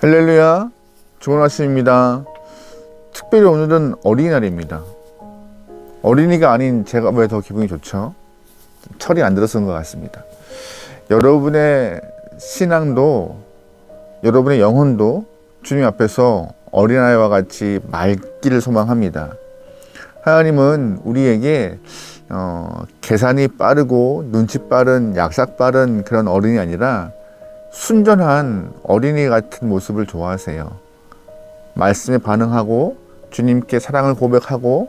할렐루야, 좋은 아침입니다. 특별히 오늘은 어린이날입니다. 어린이가 아닌 제가 왜 더 기분이 좋죠? 철이 안 들어서인 것 같습니다. 여러분의 신앙도, 여러분의 영혼도 주님 앞에서 어린아이와 같이 맑기를 소망합니다. 하나님은 우리에게 계산이 빠르고 눈치 빠른, 약삭 빠른 그런 어린이 아니라 순전한 어린이 같은 모습을 좋아하세요. 말씀에 반응하고 주님께 사랑을 고백하고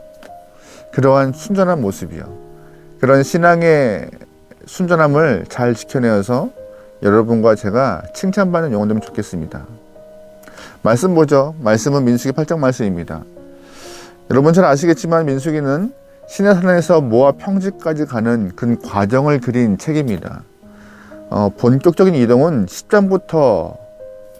그러한 순전한 모습이요. 그런 신앙의 순전함을 잘 지켜내어서 여러분과 제가 칭찬받는 영혼 되면 좋겠습니다. 말씀 보죠. 말씀은 민수기 8장 말씀입니다. 여러분 잘 아시겠지만 민수기는 시내산에서 모압 평지까지 가는 그 과정을 그린 책입니다. 본격적인 이동은 10장부터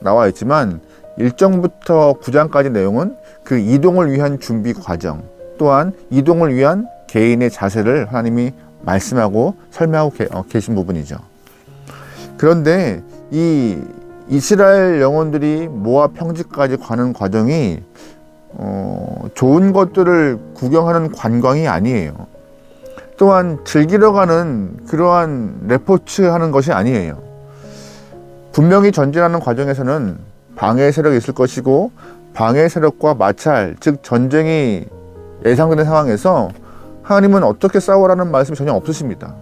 나와 있지만 1장부터 9장까지 내용은 그 이동을 위한 준비 과정, 또한 이동을 위한 개인의 자세를 하나님이 말씀하고 설명하고 계신 부분이죠. 그런데 이 이스라엘 영혼들이 모압 평지까지 가는 과정이 좋은 것들을 구경하는 관광이 아니에요. 또한 즐기러 가는 그러한 레포츠 하는 것이 아니에요. 분명히 전진하는 과정에서는 방해 세력이 있을 것이고 방해 세력과 마찰, 즉 전쟁이 예상되는 상황에서 하나님은 어떻게 싸우라는 말씀이 전혀 없으십니다.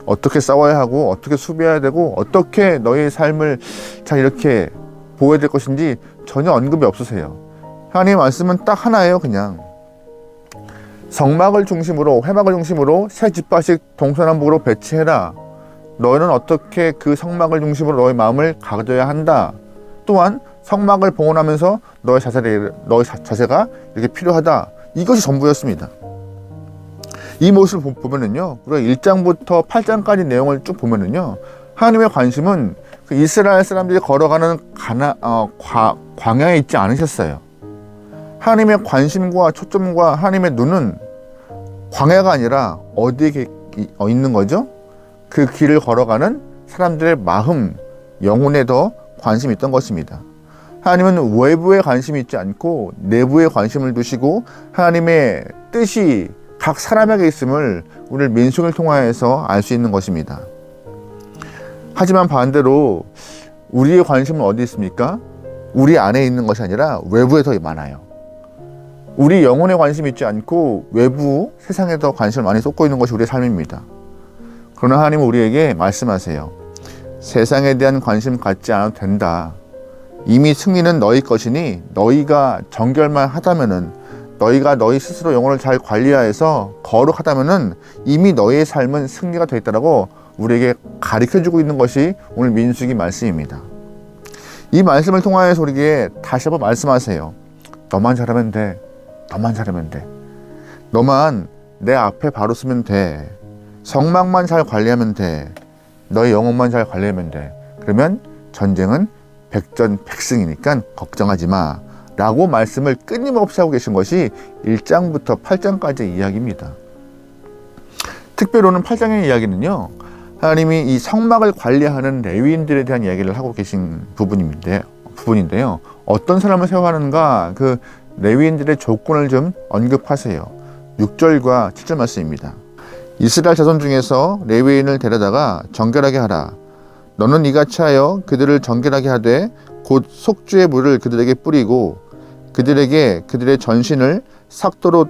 어떻게 싸워야 하고 어떻게 수비해야 되고 어떻게 너의 삶을 잘 이렇게 보호해야 될 것인지 전혀 언급이 없으세요. 하나님의 말씀은 딱 하나예요. 그냥 성막을 중심으로, 회막을 중심으로 세 집밭씩 동서남북으로 배치해라. 너희는 어떻게 그 성막을 중심으로 너의 마음을 가져야 한다. 또한 성막을 봉헌하면서 너의 자세가 이렇게 필요하다. 이것이 전부였습니다. 이 모습을 보면은요, 우리가 1장부터 8장까지 내용을 쭉 보면은요, 하나님의 관심은 그 이스라엘 사람들이 걸어가는 광야에 있지 않으셨어요. 하나님의 관심과 초점과 하나님의 눈은 광야가 아니라 어디에 있는 거죠? 그 길을 걸어가는 사람들의 마음, 영혼에 더 관심이 있던 것입니다. 하나님은 외부에 관심이 있지 않고 내부에 관심을 두시고 하나님의 뜻이 각 사람에게 있음을 오늘 민수기를 통하여서 알 수 있는 것입니다. 하지만 반대로 우리의 관심은 어디 있습니까? 우리 안에 있는 것이 아니라 외부에 더 많아요. 우리 영혼에 관심이 있지 않고 외부 세상에 더 관심을 많이 쏟고 있는 것이 우리의 삶입니다. 그러나 하나님은 우리에게 말씀하세요. 세상에 대한 관심 갖지 않아도 된다. 이미 승리는 너희 것이니 너희가 정결만 하다면은, 너희가 너희 스스로 영혼을 잘 관리하여서 거룩하다면은 이미 너희의 삶은 승리가 되어 있다라고 우리에게 가르쳐주고 있는 것이 오늘 민수기 말씀입니다. 이 말씀을 통하여서 우리에게 다시 한번 말씀하세요. 너만 잘하면 돼. 너만 잘하면 돼. 너만 내 앞에 바로 서면 돼. 성막만 잘 관리하면 돼. 너의 영혼만 잘 관리하면 돼. 그러면 전쟁은 백전백승이니까 걱정하지 마. 라고 말씀을 끊임없이 하고 계신 것이 1장부터 8장까지의 이야기입니다. 특별로는 8장의 이야기는요, 하나님이 이 성막을 관리하는 레위인들에 대한 이야기를 하고 계신 부분인데요. 어떤 사람을 세워하는가, 그 레위인들의 조건을 좀 언급하세요. 6절과 7절 말씀입니다. 이스라엘 자손 중에서 레위인을 데려다가 정결하게 하라. 너는 이같이 하여 그들을 정결하게 하되 곧 속주의 물을 그들에게 뿌리고 그들에게 그들의 전신을 삭도로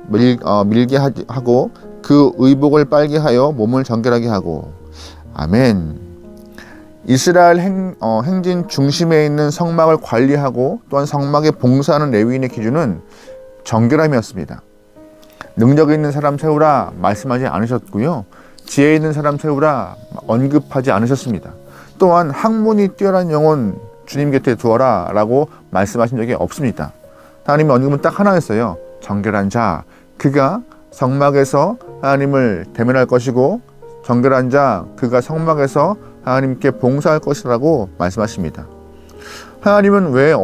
밀게 하고 그 의복을 빨게 하여 몸을 정결하게 하고. 아멘. 이스라엘 행진 중심에 있는 성막을 관리하고 또한 성막에 봉사하는 레위인의 기준은 정결함이었습니다. 능력 있는 사람 세우라 말씀하지 않으셨고요. 지혜 있는 사람 세우라 언급하지 않으셨습니다. 또한 학문이 뛰어난 영혼 주님 곁에 두어라 라고 말씀하신 적이 없습니다. 하나님의 언급은 딱 하나였어요. 정결한 자, 그가 성막에서 하나님을 대면할 것이고 정결한 자, 그가 성막에서 하나님께 봉사할 것이라고 말씀하십니다. 하나님은 왜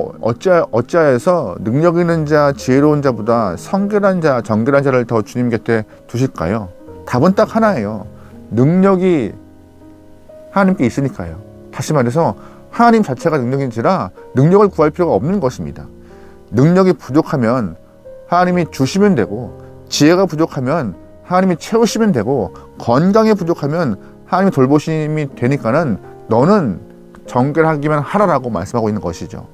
어찌하여서 능력 있는 자, 지혜로운 자보다 성결한 자, 정결한 자를 더 주님 곁에 두실까요? 답은 딱 하나예요. 능력이 하나님께 있으니까요. 다시 말해서 하나님 자체가 능력인지라 능력을 구할 필요가 없는 것입니다. 능력이 부족하면 하나님이 주시면 되고, 지혜가 부족하면 하나님이 채우시면 되고, 건강이 부족하면 하나님이 돌보심이 되니까는 너는 정결하기만 하라라고 말씀하고 있는 것이죠.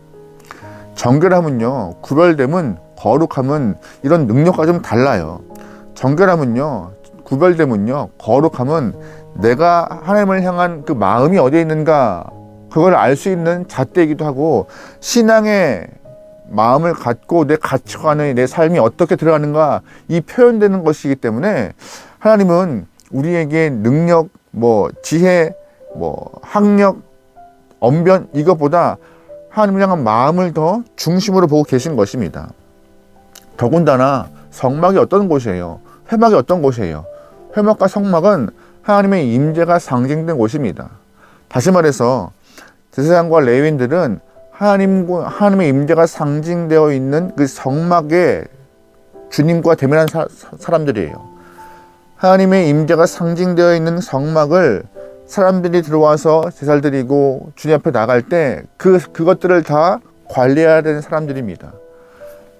정결함은요, 구별됨은, 거룩함은 이런 능력과 좀 달라요. 정결함은요, 구별됨은요, 거룩함은 내가 하나님을 향한 그 마음이 어디에 있는가, 그걸 알 수 있는 잣대이기도 하고, 신앙의 마음을 갖고 내 가치관의 내 삶이 어떻게 들어가는가, 이 표현되는 것이기 때문에 하나님은 우리에게 능력, 지혜, 학력, 언변, 이것보다 하나님을 향한 마음을 더 중심으로 보고 계신 것입니다. 더군다나 성막이 어떤 곳이에요? 회막이 어떤 곳이에요? 회막과 성막은 하나님의 임재가 상징된 곳입니다. 다시 말해서 제사장과 레위인들은 하나님의 임재가 상징되어 있는 그 성막에 주님과 대면한 사람들이에요. 하나님의 임재가 상징되어 있는 성막을 사람들이 들어와서 제사를 드리고 주님 앞에 나갈 때 그것들을 다 관리해야 되는 사람들입니다.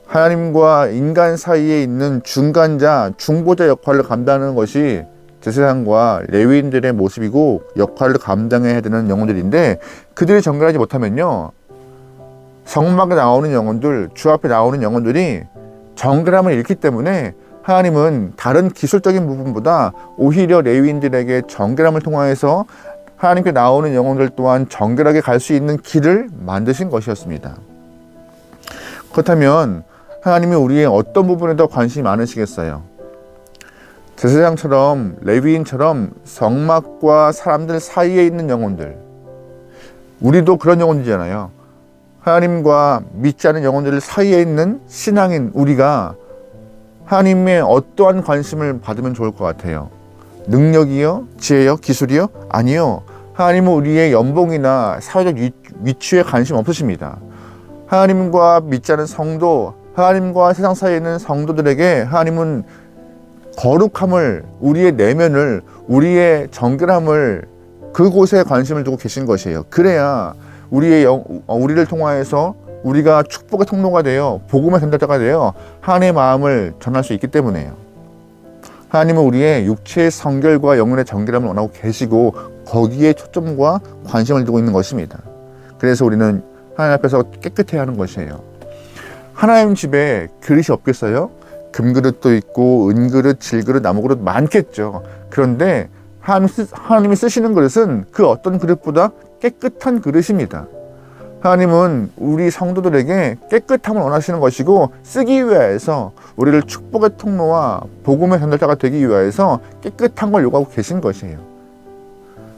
하나님과 인간 사이에 있는 중간자, 중보자 역할을 감당하는 것이 제사장과 레위인들의 모습이고 역할을 감당해야 되는 영혼들인데, 그들이 정결하지 못하면요, 성막에 나오는 영혼들, 주 앞에 나오는 영혼들이 정결함을 잃기 때문에 하나님은 다른 기술적인 부분보다 오히려 레위인들에게 정결함을 통하여서 하나님께 나오는 영혼들 또한 정결하게 갈 수 있는 길을 만드신 것이었습니다. 그렇다면 하나님이 우리의 어떤 부분에 더 관심이 많으시겠어요? 제사장처럼, 레위인처럼 성막과 사람들 사이에 있는 영혼들, 우리도 그런 영혼이잖아요. 하나님과 믿지 않은 영혼들 사이에 있는 신앙인 우리가 하나님의 어떠한 관심을 받으면 좋을 것 같아요? 능력이요? 지혜요? 기술이요? 아니요. 하나님은 우리의 연봉이나 사회적 위치에 관심 없으십니다. 하나님과 믿지 않은 성도, 하나님과 세상 사이에 있는 성도들에게 하나님은 거룩함을, 우리의 내면을, 우리의 정결함을, 그곳에 관심을 두고 계신 것이에요. 그래야 우리를 통하여서 우리가 축복의 통로가 되어 복음의 전달자가 되어 하나님의 마음을 전할 수 있기 때문에요. 하나님은 우리의 육체의 성결과 영혼의 정결함을 원하고 계시고 거기에 초점과 관심을 두고 있는 것입니다. 그래서 우리는 하나님 앞에서 깨끗해야 하는 것이에요. 하나님 집에 그릇이 없겠어요? 금그릇도 있고 은그릇, 질그릇, 나무그릇 많겠죠. 그런데 하나님이 쓰시는 그릇은 그 어떤 그릇보다 깨끗한 그릇입니다. 하나님은 우리 성도들에게 깨끗함을 원하시는 것이고, 쓰기 위하여서 우리를 축복의 통로와 복음의 전달자가 되기 위하여서 깨끗한 걸 요구하고 계신 것이에요.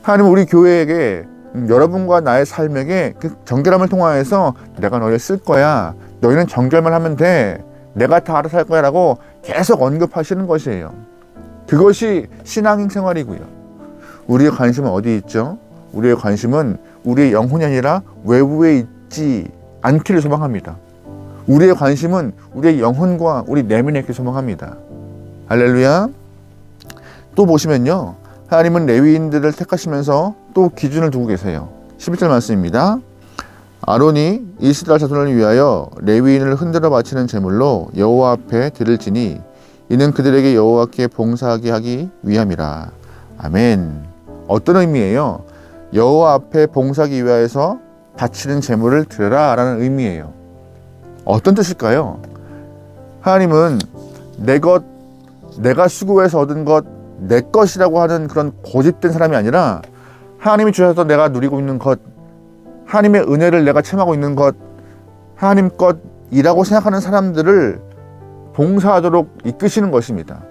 하나님은 우리 교회에게, 여러분과 나의 삶에게 그 정결함을 통하여서 내가 너희를 쓸 거야, 너희는 정결만 하면 돼, 내가 다 알아서 할 거야 라고 계속 언급하시는 것이에요. 그것이 신앙인 생활이고요. 우리의 관심은 어디 있죠? 우리의 관심은 우리의 영혼이 아니라 외부에 있지 않기를 소망합니다. 우리의 관심은 우리의 영혼과 우리 내면에 있기를 소망합니다. 할렐루야. 또 보시면요, 하나님은 레위인들을 택하시면서 또 기준을 두고 계세요. 11절 말씀입니다. 아론이 이스라엘 자손을 위하여 레위인을 흔들어 바치는 제물로 여호와 앞에 드릴지니 이는 그들에게 여호와께 봉사하게 하기 위함이라. 아멘. 어떤 의미예요? 여호와 앞에 봉사하기 위하여서 바치는 제물을 드려라 라는 의미예요. 어떤 뜻일까요? 하나님은 내 것, 내가 수고해서 얻은 것, 내 것이라고 하는 그런 고집된 사람이 아니라, 하나님이 주셔서 내가 누리고 있는 것, 하나님의 은혜를 내가 체험하고 있는 것, 하나님 것이라고 생각하는 사람들을 봉사하도록 이끄시는 것입니다.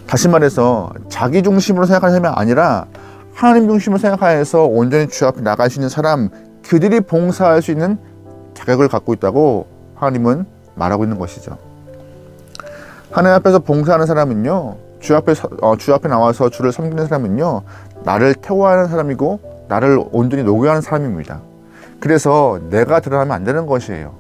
다시 말해서 자기 중심으로 생각하는 사람이 아니라 하나님 중심으로 생각하여서 온전히 주 앞에 나갈 수 있는 사람, 그들이 봉사할 수 있는 자격을 갖고 있다고 하나님은 말하고 있는 것이죠. 하나님 앞에서 봉사하는 사람은요, 주 앞에 나와서 주를 섬기는 사람은요, 나를 태워하는 사람이고 나를 온전히 녹여하는 사람입니다. 그래서 내가 드러나면 안 되는 것이에요.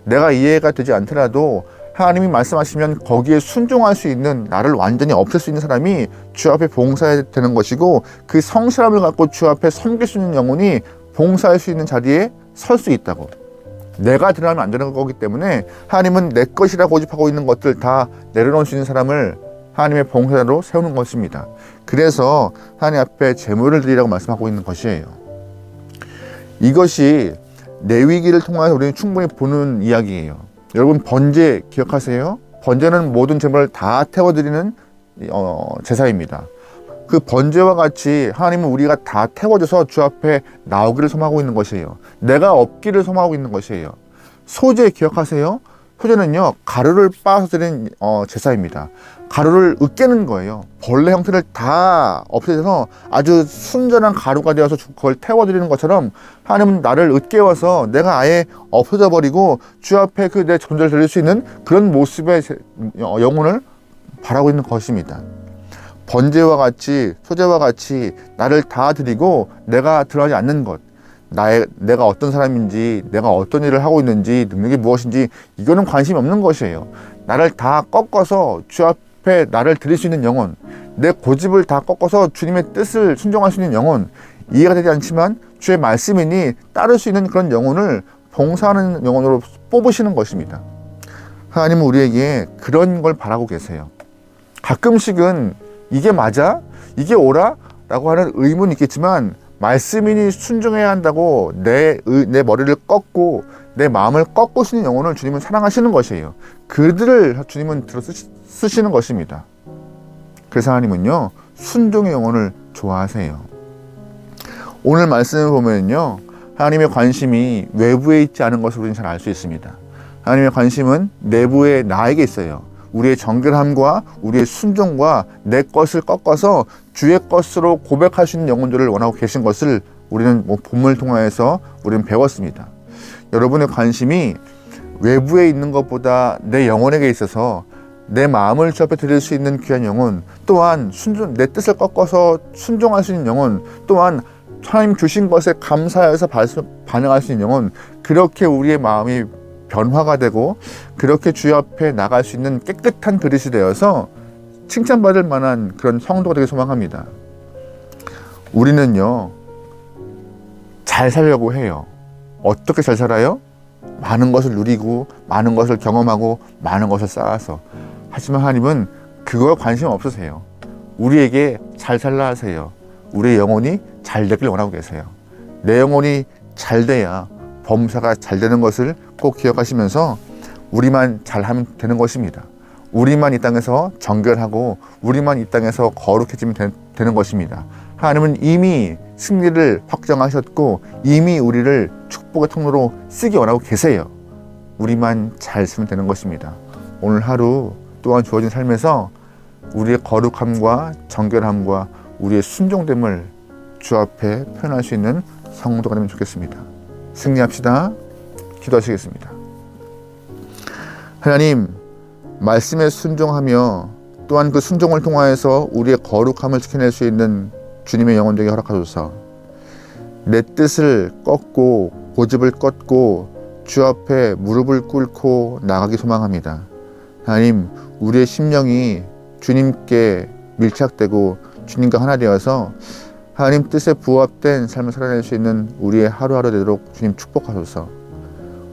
내가 이해가 되지 않더라도 하나님이 말씀하시면 거기에 순종할 수 있는, 나를 완전히 없앨 수 있는 사람이 주 앞에 봉사해야 되는 것이고, 그 성실함을 갖고 주 앞에 섬길 수 있는 영혼이 봉사할 수 있는 자리에 설 수 있다고. 내가 드러나면 안 되는 거기 때문에 하나님은 내 것이라 고집하고 있는 것들 다 내려놓을 수 있는 사람을 하나님의 봉사자로 세우는 것입니다. 그래서 하나님 앞에 제물을 드리라고 말씀하고 있는 것이에요. 이것이 레위기를 통해서 우리는 충분히 보는 이야기예요. 여러분, 번제 기억하세요? 번제는 모든 제물을 다 태워드리는 제사입니다. 그 번제와 같이 하나님은 우리가 다 태워져서 주 앞에 나오기를 소망하고 있는 것이에요. 내가 없기를 소망하고 있는 것이에요. 소제 기억하세요? 소제는요, 가루를 빻아서 드리는 제사입니다. 가루를 으깨는 거예요. 벌레 형태를 다 없애서 아주 순전한 가루가 되어서 그걸 태워드리는 것처럼 하나님은 나를 으깨워서 내가 아예 없어져 버리고 주 앞에 그 내 존재를 드릴 수 있는 그런 모습의 영혼을 바라고 있는 것입니다. 번제와 같이, 소제와 같이 나를 다 드리고 내가 드러나지 않는 것, 내가 어떤 사람인지, 내가 어떤 일을 하고 있는지, 능력이 무엇인지, 이거는 관심이 없는 것이에요. 나를 다 꺾어서 주 앞에 나를 드릴 수 있는 영혼, 내 고집을 다 꺾어서 주님의 뜻을 순종할 수 있는 영혼, 이해가 되지 않지만 주의 말씀이니 따를 수 있는 그런 영혼을 봉사하는 영혼으로 뽑으시는 것입니다. 하나님은 우리에게 그런 걸 바라고 계세요. 가끔씩은 이게 맞아? 이게 옳아? 라고 하는 의문이 있겠지만 말씀이니 순종해야 한다고 내 머리를 꺾고 내 마음을 꺾으시는 영혼을 주님은 사랑하시는 것이에요. 그들을 주님은 들어 쓰시는 것입니다. 그래서 하나님은요, 순종의 영혼을 좋아하세요. 오늘 말씀을 보면요, 하나님의 관심이 외부에 있지 않은 것을 우리는 잘 알 수 있습니다. 하나님의 관심은 내부에 나에게 있어요. 우리의 정결함과 우리의 순종과 내 것을 꺾어서 주의 것으로 고백할 수 있는 영혼들을 원하고 계신 것을 우리는 본문을 통해서 우리는 배웠습니다. 여러분의 관심이 외부에 있는 것보다 내 영혼에게 있어서 내 마음을 주 앞에 드릴 수 있는 귀한 영혼, 또한 내 뜻을 꺾어서 순종할 수 있는 영혼, 또한 하나님 주신 것에 감사해서 반응할 수 있는 영혼, 그렇게 우리의 마음이 변화가 되고 그렇게 주 앞에 나갈 수 있는 깨끗한 그릇이 되어서 칭찬받을 만한 그런 성도가 되길 소망합니다. 우리는요, 잘 살려고 해요. 어떻게 잘 살아요? 많은 것을 누리고 많은 것을 경험하고 많은 것을 쌓아서. 하지만 하나님은 그거에 관심 없으세요. 우리에게 잘 살라 하세요. 우리의 영혼이 잘 되길 원하고 계세요. 내 영혼이 잘 돼야 범사가 잘 되는 것을 꼭 기억하시면서 우리만 잘하면 되는 것입니다. 우리만 이 땅에서 정결하고 우리만 이 땅에서 거룩해지면 되는 것입니다. 하나님은 이미 승리를 확정하셨고 이미 우리를 축복의 통로로 쓰기 원하고 계세요. 우리만 잘 쓰면 되는 것입니다. 오늘 하루 또한 주어진 삶에서 우리의 거룩함과 정결함과 우리의 순종됨을 주 앞에 표현할 수 있는 성도가 되면 좋겠습니다. 승리합시다. 기도하시겠습니다. 하나님, 말씀에 순종하며 또한 그 순종을 통하여서 우리의 거룩함을 지켜낼 수 있는 주님의 영혼 되게 허락하소서. 내 뜻을 꺾고 고집을 꺾고 주 앞에 무릎을 꿇고 나가기 소망합니다. 하나님, 우리의 심령이 주님께 밀착되고 주님과 하나 되어서 하나님 뜻에 부합된 삶을 살아낼 수 있는 우리의 하루하루 되도록 주님 축복하소서.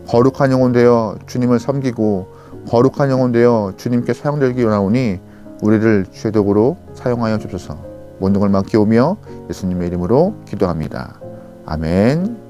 거룩한 영혼 되어 주님을 섬기고 거룩한 영혼 되어 주님께 사용되기 원하오니 우리를 주의 도구로 사용하여 주옵소서. 모든 걸 맡기오며 예수님의 이름으로 기도합니다. 아멘.